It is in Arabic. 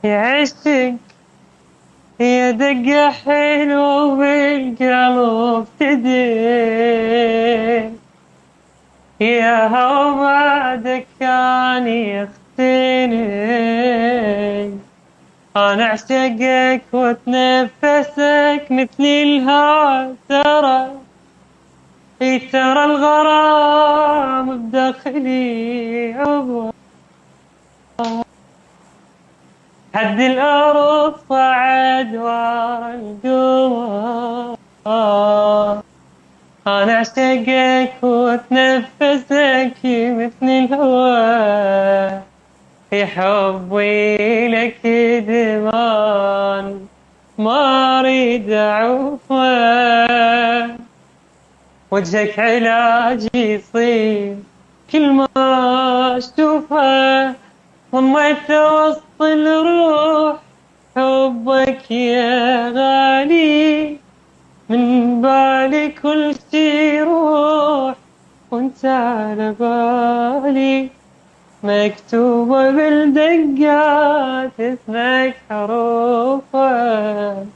يعشق يا دقة حلو بالقلب تدين، يا هو بعدك كان يختني. أنا أعشقك وأتنفسك مثل الهوى، ترى الغرام بداخلي عبر حد الأرض صعد ورا القمر. أنا أعشقك وأتنفسك مثل الهوى، في حبي لك دمان ما أريد أعوفه. وجهك علاج يصير كل ما أشوفه، ضميت وسط الروح حبك يا غالي. من بالي كل شي يروح وانت على بالي، مكتوبة بالدقات اسمك حروفه.